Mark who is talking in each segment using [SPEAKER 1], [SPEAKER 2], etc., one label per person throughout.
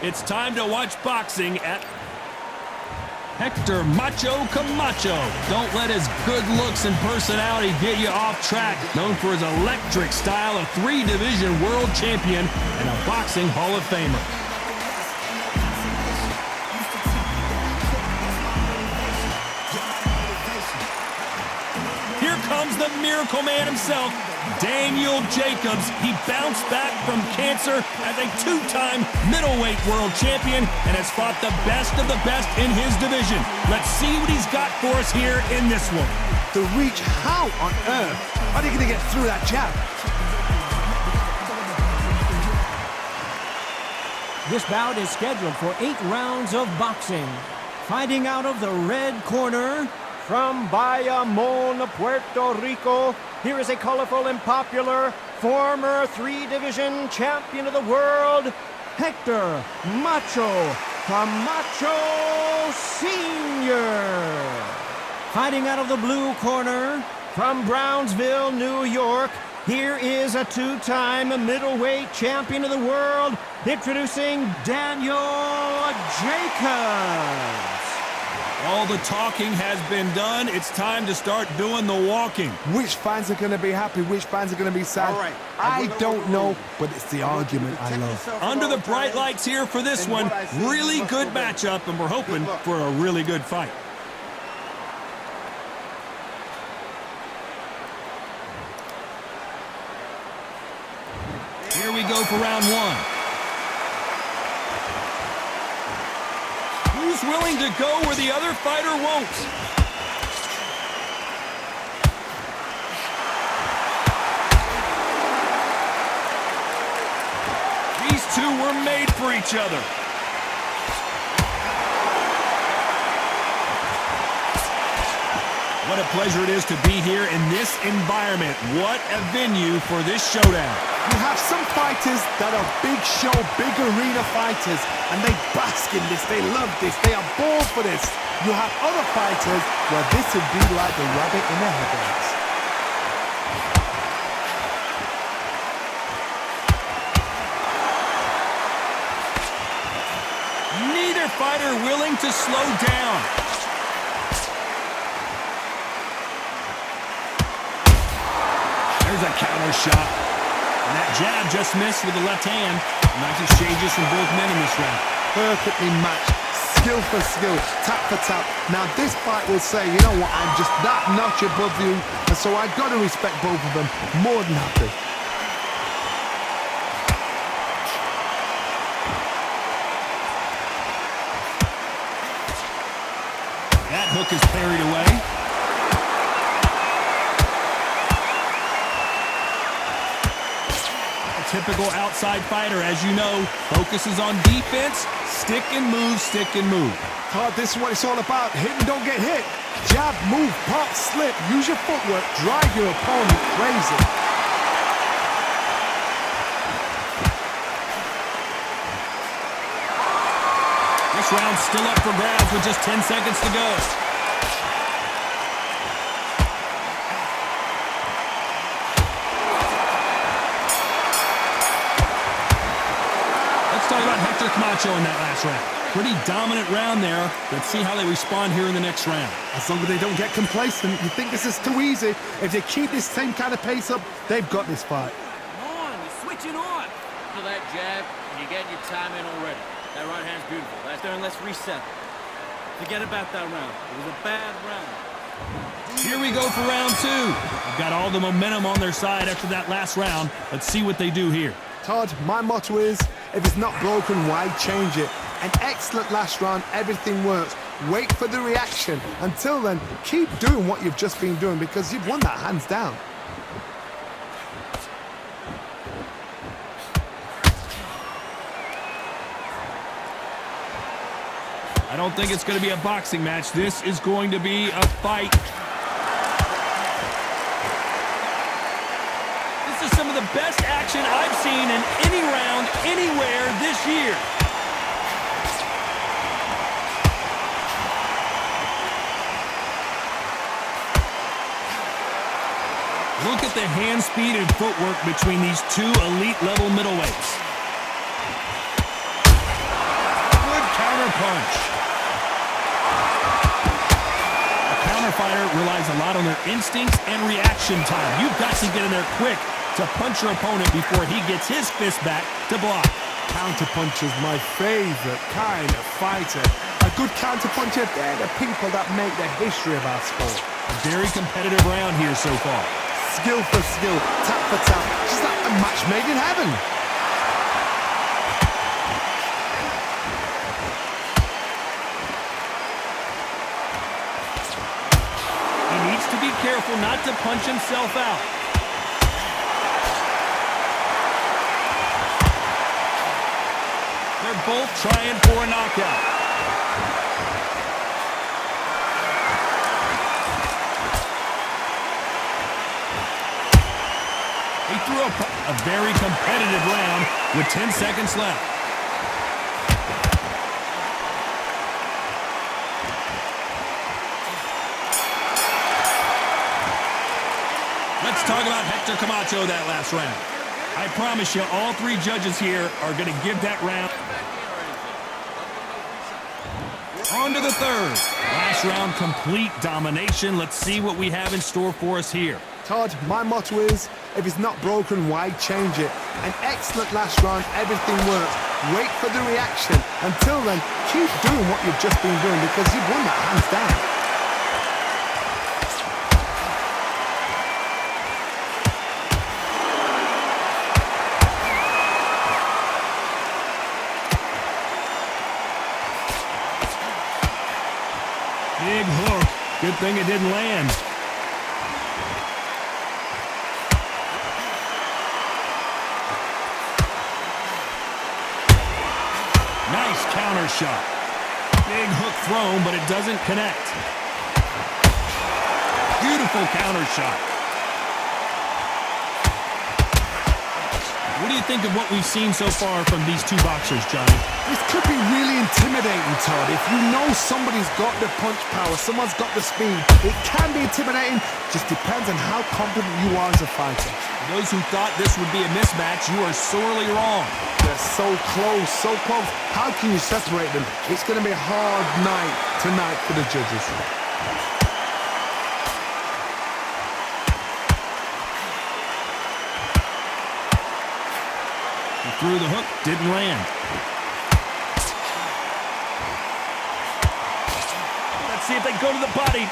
[SPEAKER 1] It's time to watch boxing at Hector Macho Camacho. Don't let his good looks and personality get you off track. Known for his electric style, a 3-division world champion and a boxing Hall of Famer. Here comes the Miracle Man himself, Daniel Jacobs. He bounced back from cancer as a 2-time middleweight world champion and has fought the best of the best in his division. Let's see what he's got for us here in this one.
[SPEAKER 2] The reach, how on earth are they going to get through that jab?
[SPEAKER 3] This bout is scheduled for 8 rounds of boxing. Fighting out of the red corner, from Bayamon, Puerto Rico, here is a colorful and popular former 3-division champion of the world, Hector Macho Camacho Sr. Fighting out of the blue corner, from Brownsville, New York, here is a 2-time middleweight champion of the world, introducing Daniel Jacobs.
[SPEAKER 1] All the talking has been done. It's time to start doing the walking.
[SPEAKER 2] Which fans are going to be happy? Which fans are going to be sad? All right. I don't know, but it's the argument I love.
[SPEAKER 1] Under the bright lights here for this one, really good matchup, and we're hoping for a really good fight. Here we go for round 1. Who's willing to go where the other fighter won't? These two were made for each other. What a pleasure it is to be here in this environment. What a venue for this showdown.
[SPEAKER 2] You have some fighters that are big show, big arena fighters, and they bask in this, they love this, they are born for this. You have other fighters where this would be like the rabbit in the headlights.
[SPEAKER 1] Neither fighter willing to slow down. There's a counter shot. And that jab just missed with the left hand. Nice exchanges from both men in this round.
[SPEAKER 2] Perfectly matched, skill for skill, tap for tap. Now this fight will say, you know what, I'm just that notch above you, and so I've got to respect both of them more than happy.
[SPEAKER 1] That hook is parried away. Typical outside fighter, as you know, focuses on defense, stick and move, stick and move.
[SPEAKER 2] Todd, this is what it's all about. Hit and don't get hit. Jab, move, pop, slip. Use your footwork. Drive your opponent crazy.
[SPEAKER 1] This round's still up for grabs with just 10 seconds to go. Let's talk about Hector Camacho in that last round. Pretty dominant round there. Let's see how they respond here in the next round.
[SPEAKER 2] As long as they don't get complacent, you think this is too easy. If they keep this same kind of pace up, they've got this fight.
[SPEAKER 4] Come on, you're switching on. For that jab, and you get your time in already. That right hand's beautiful. That's done. Let's reset. Forget about that round. It was a bad round.
[SPEAKER 1] Here we go for round 2. They've got all the momentum on their side after that last round. Let's see what they do here.
[SPEAKER 2] Todd, my motto is, if it's not broken, why change it? An excellent last round, everything works. Wait for the reaction. Until then, keep doing what you've just been doing because you've won that hands down.
[SPEAKER 1] I don't think it's going to be a boxing match. This is going to be a fight. This is some of the best action I've seen in any round, anywhere this year. Look at the hand speed and footwork between these two elite level middleweights. punch. A counter fighter relies a lot on their instincts and reaction time. You've got to get in there quick to punch your opponent before he gets his fist back to block.
[SPEAKER 2] Counterpuncher's my favorite kind of fighter. A good counterpuncher, they're the people that make the history of our sport.
[SPEAKER 1] A very competitive round here so far.
[SPEAKER 2] Skill for skill, tap for tap, just like a match made in heaven.
[SPEAKER 1] He needs to be careful not to punch himself out. They're both trying for a knockout. He threw a very competitive round with 10 seconds left. Let's talk about Hector Camacho that last round. I promise you, all three judges here are going to give that round. On to the third. Last round, complete domination. Let's see what we have in store for us here.
[SPEAKER 2] Todd, my motto is, if it's not broken, why change it? An excellent last round, everything works. Wait for the reaction. Until then, keep doing what you've just been doing because you've won that hands down.
[SPEAKER 1] Big hook. Good thing it didn't land. Nice counter shot. Big hook thrown, but it doesn't connect. Beautiful counter shot. What do you think of what we've seen so far from these two boxers, Johnny?
[SPEAKER 2] This could be really intimidating, Todd. If you know somebody's got the punch power, someone's got the speed, it can be intimidating. Just depends on how confident you are as a fighter.
[SPEAKER 1] Those who thought this would be a mismatch, you are sorely wrong.
[SPEAKER 2] They're so close, so close. How can you separate them? It's going to be a hard night tonight for the judges.
[SPEAKER 1] He threw the hook, didn't land. Let's see if they go to the body.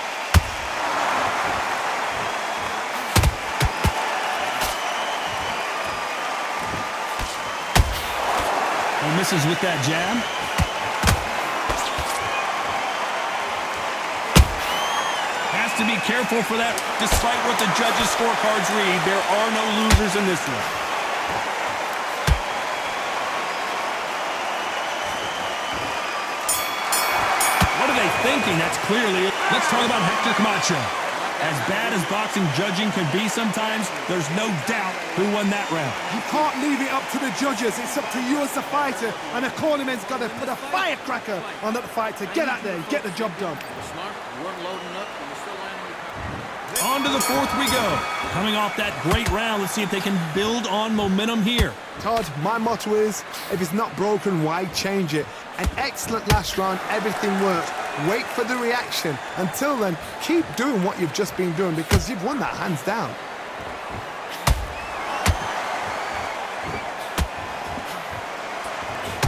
[SPEAKER 1] He misses with that jab. Has to be careful for that. Despite what the judges' scorecards read, there are no losers in this one. What are they thinking? That's clearly it. Let's talk about Hector Camacho. As bad as boxing judging can be sometimes, there's no doubt who won that round.
[SPEAKER 2] You can't leave it up to the judges. It's up to you as the fighter, and the cornerman's got to put a firecracker on that fight to get out there and get the job done.
[SPEAKER 4] Smart, you weren't loading up, and you still landing.
[SPEAKER 1] On to the fourth we go. Coming off that great round, let's see if they can build on momentum here.
[SPEAKER 2] Todd, my motto is, if it's not broken, why change it? An excellent last round, everything works. Wait for the reaction. Until then, keep doing what you've just been doing because you've won that hands down.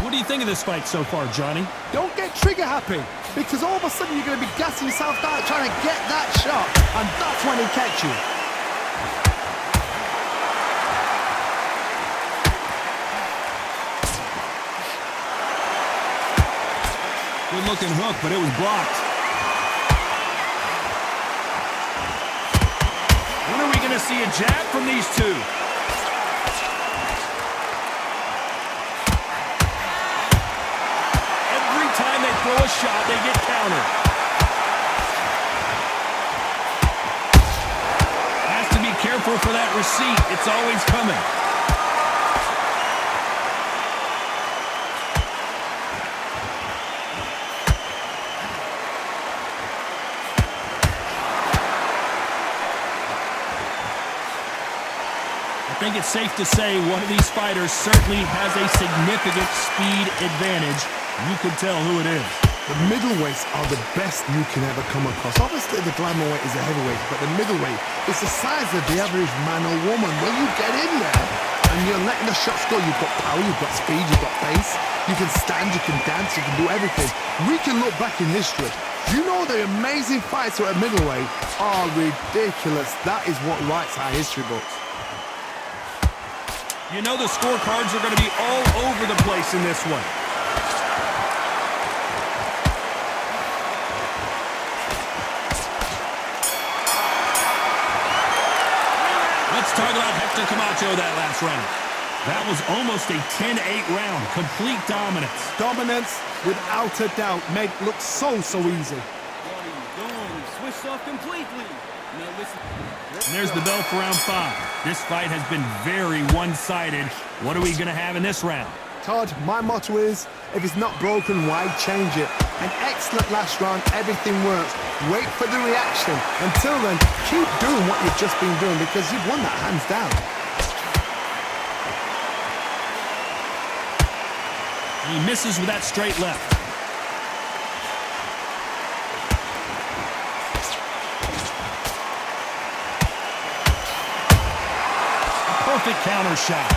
[SPEAKER 1] What do you think of this fight so far, Johnny?
[SPEAKER 2] Don't get trigger happy because all of a sudden you're going to be gassing yourself out trying to get that shot, and that's when he catch you.
[SPEAKER 1] Good-looking hook, but it was blocked. When are we going to see a jab from these two? Every time they throw a shot, they get countered. Has to be careful for that receipt. It's always coming. I think it's safe to say one of these fighters certainly has a significant speed advantage You can tell who it is.
[SPEAKER 2] The middleweights are the best you can ever come across. Obviously, the glamour weight is a heavyweight, but the middleweight is the size of the average man or woman. When you get in there and you're letting the shots go, you've got power, you've got speed, you've got pace. You can stand, you can dance, you can do everything. We can look back in history. You know the amazing fights at middleweight are ridiculous. That is what writes our history books.
[SPEAKER 1] You know the scorecards are going to be all over the place in this one. Let's talk about Hector Camacho that last round. That was almost a 10-8 round. Complete dominance.
[SPEAKER 2] Dominance, without a doubt, made it look so easy.
[SPEAKER 4] What are you doing? You switched off completely. Now listen.
[SPEAKER 1] And there's the bell for round 5. This fight has been very one-sided. What are we going to have in this round?
[SPEAKER 2] Todd, my motto is, if it's not broken, why change it? An excellent last round, everything works. Wait for the reaction. Until then, keep doing what you've just been doing because you've won that hands down.
[SPEAKER 1] He misses with that straight left. Perfect counter shot.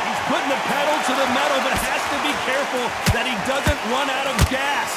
[SPEAKER 1] He's putting the pedal to the metal, but has to be careful that he doesn't run out of gas.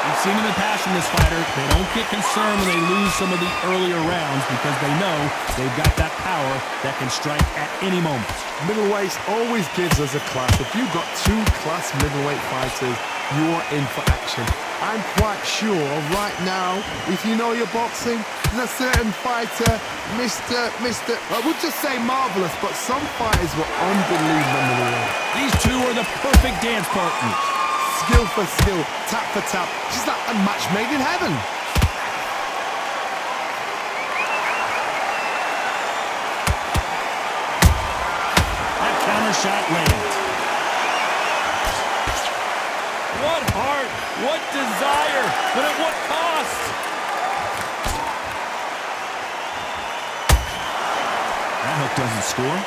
[SPEAKER 1] We've seen in the past from this fighter, they don't get concerned when they lose some of the earlier rounds because they know they've got that power that can strike at any moment.
[SPEAKER 2] Middleweights always gives us a class. If you've got 2 class middleweight fighters, you're in for action. I'm quite sure right now, if you know your boxing, there's a certain fighter, I would just say marvelous, but some fighters were unbelievable.
[SPEAKER 1] These two are the perfect dance partners.
[SPEAKER 2] Skill for skill, tap for tap, just like a match made in heaven.
[SPEAKER 1] That counter shot lands. What heart, what desire, but at what cost? That hook doesn't score.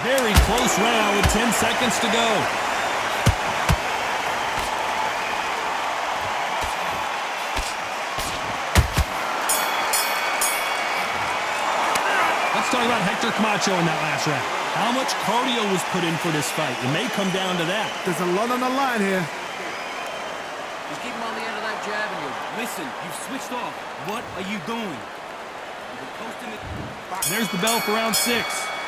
[SPEAKER 1] Very close round with 10 seconds to go. Let's talk about Hector Camacho in that last round. How much cardio was put in for this fight? It may come down to that.
[SPEAKER 2] There's a lot on the line here.
[SPEAKER 4] Just keep him on the end of that jab and you listen. You've switched off. What are you doing? You've been posting it.
[SPEAKER 1] There's the bell for round 6.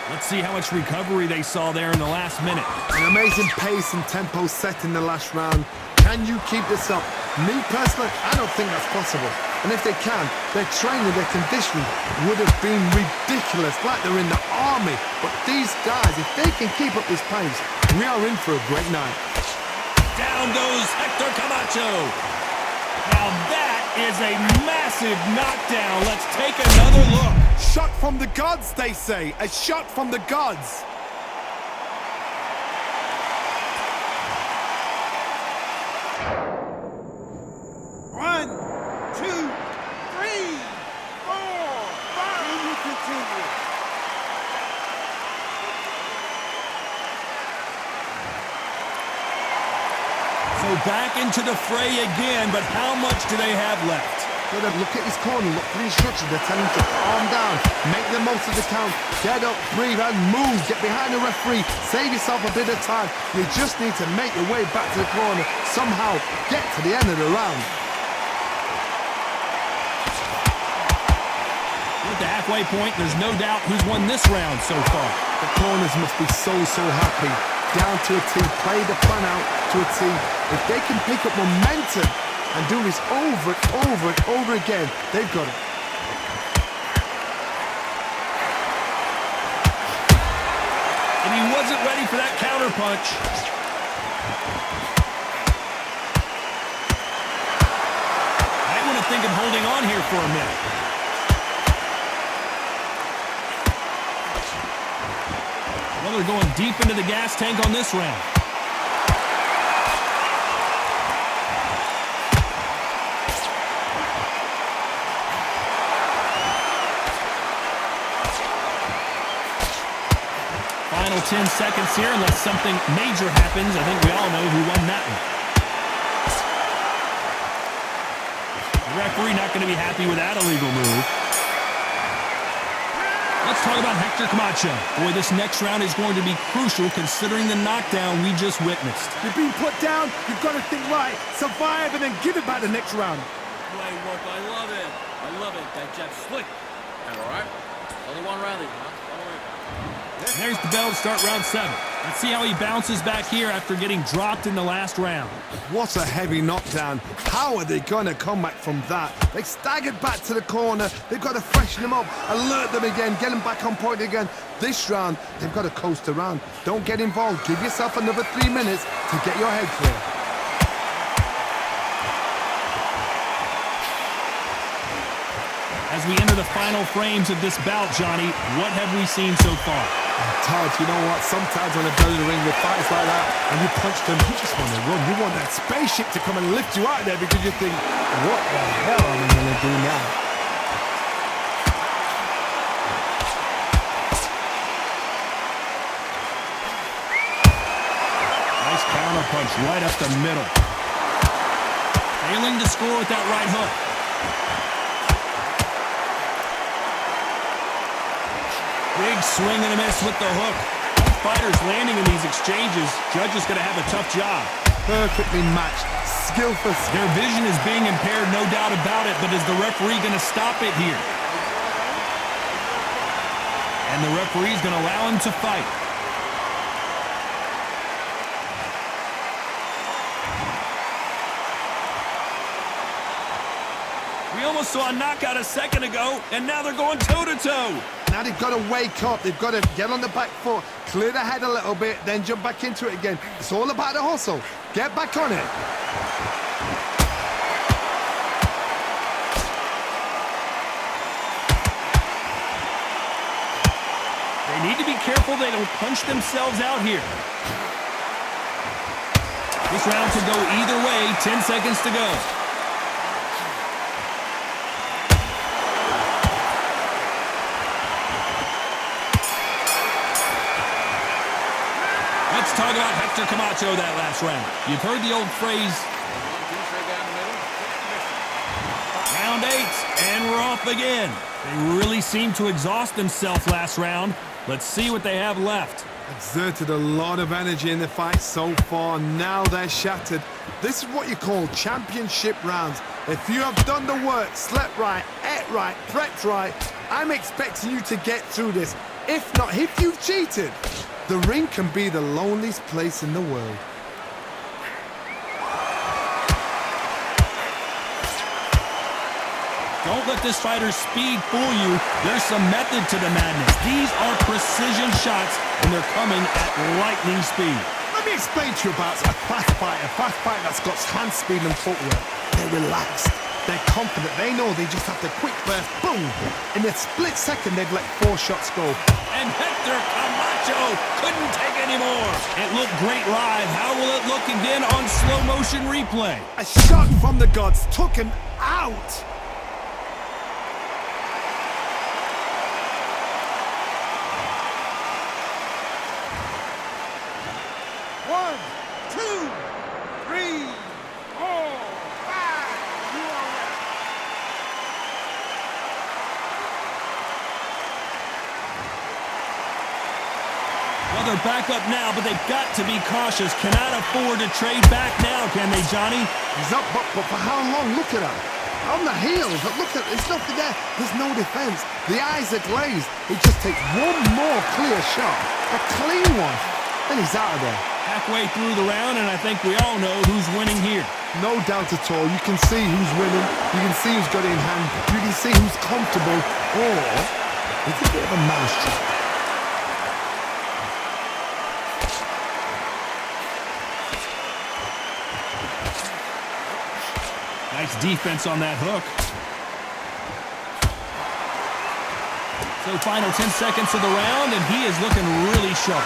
[SPEAKER 1] Let's see how much recovery they saw there in the last minute.
[SPEAKER 2] An amazing pace and tempo set in the last round. Can you keep this up? Me personally, I don't think that's possible. And if they can, their training, their conditioning would have been ridiculous, like they're in the army. But these guys, if they can keep up this pace, we are in for a great night.
[SPEAKER 1] Down goes Hector Camacho. Now that is a massive knockdown. Let's take another look.
[SPEAKER 2] Shot from the gods, they say. A shot from the gods.
[SPEAKER 3] One, two, three, four, five. And you continue.
[SPEAKER 1] So back into the fray again, but how much do they have left?
[SPEAKER 2] Look at his corner, look for the instructions. They're telling him to calm down, make the most of the count, get up, breathe, and move. Get behind the referee, save yourself a bit of time. You just need to make your way back to the corner, somehow get to the end of the round.
[SPEAKER 1] At the halfway point, there's no doubt who's won this round so far.
[SPEAKER 2] The corners must be so happy. Down to a T, play the plan out to a T. If they can pick up momentum and do this over and over and over again, they've got it.
[SPEAKER 1] And he wasn't ready for that counter punch. I want to think of holding on here for a minute. Well, they're going deep into the gas tank on this round. 10 seconds here unless something major happens. I think we all know who won that one. The referee not going to be happy with that illegal move. Let's talk about Hector Camacho. Boy, this next round is going to be crucial considering the knockdown we just witnessed.
[SPEAKER 2] You've been put down, you've got to think right, survive, and then give it back the next round.
[SPEAKER 4] Play work, I love it. I love it. That jab slick. And all right, only one round, huh?
[SPEAKER 1] There's the bell to start round 7. Let's see how he bounces back here after getting dropped in the last round.
[SPEAKER 2] What a heavy knockdown. How are they going to come back from that? They staggered back to the corner. They've got to freshen them up, alert them again, get them back on point again. This round, they've got to coast around. Don't get involved. Give yourself another 3 minutes to get your head clear.
[SPEAKER 1] As we enter the final frames of this bout, Johnny, what have we seen so far?
[SPEAKER 2] Todd, you know what? Sometimes on a belly of the ring with fights like that, and you punch them, you just want to run. You want that spaceship to come and lift you out of there because you think, what the hell am I going to do now?
[SPEAKER 1] Nice counter punch right up the middle. Failing to score with that right hook. Big swing and a miss with the hook. Both fighters landing in these exchanges. Judge is going to have a tough job.
[SPEAKER 2] Perfectly matched. Skillful.
[SPEAKER 1] Their vision is being impaired, no doubt about it, but is the referee going to stop it here? And the referee is going to allow him to fight. We almost saw a knockout a second ago, and now they're going toe-to-toe.
[SPEAKER 2] Now they've got to wake up. They've got to get on the back foot, clear the head a little bit, then jump back into it again. It's all about the hustle. Get back on it.
[SPEAKER 1] They need to be careful they don't punch themselves out here. This round could go either way. 10 seconds to go. Let's talk about Hector Camacho that last round. You've heard the old phrase, round 8, and we're off again. They really seemed to exhaust themselves last round. Let's see what they have left.
[SPEAKER 2] Exerted a lot of energy in the fight so far. Now they're shattered. This is what you call championship rounds. If you have done the work, slept right, ate right, prepped right, I'm expecting you to get through this. If not, if you've cheated, the ring can be the loneliest place in the world.
[SPEAKER 1] Don't let this fighter's speed fool you. There's some method to the madness. These are precision shots, and they're coming at lightning speed.
[SPEAKER 2] Let me explain to you about a fast fighter that's got hand speed and footwork. They're relaxed. They're confident. They know they just have to quick burst, boom. In a split second, they've let 4 shots go.
[SPEAKER 1] And Hector Camacho couldn't take any more. It looked great live. How will it look again on slow motion replay?
[SPEAKER 2] A shot from the gods took him out. One, two, three, 4, 5. You are ready.
[SPEAKER 1] Well, they're back up now, but they've got to be cautious. Cannot afford to trade back now, can they, Johnny?
[SPEAKER 2] He's up, but for how long? Look at that. On the heels, but look at, there's nothing there. There's no defense. The eyes are glazed. It just takes one more clear shot, a clean one, then he's out of there.
[SPEAKER 1] Halfway through the round, and I think we all know who's winning here.
[SPEAKER 2] No doubt at all. You can see who's winning. You can see who's got it in hand. You can see who's comfortable. Or it's a bit of a mousetrap.
[SPEAKER 1] Nice defense on that hook. So final 10 seconds of the round, and he is looking really sharp.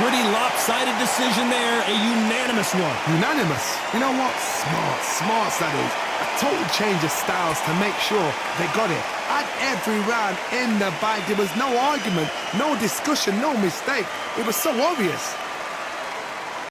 [SPEAKER 1] Pretty lopsided decision there, a unanimous one.
[SPEAKER 2] Unanimous. You know what? Smart that is. A total change of styles to make sure they got it. At every round in the bag, there was no argument, no discussion, no mistake. It was so obvious.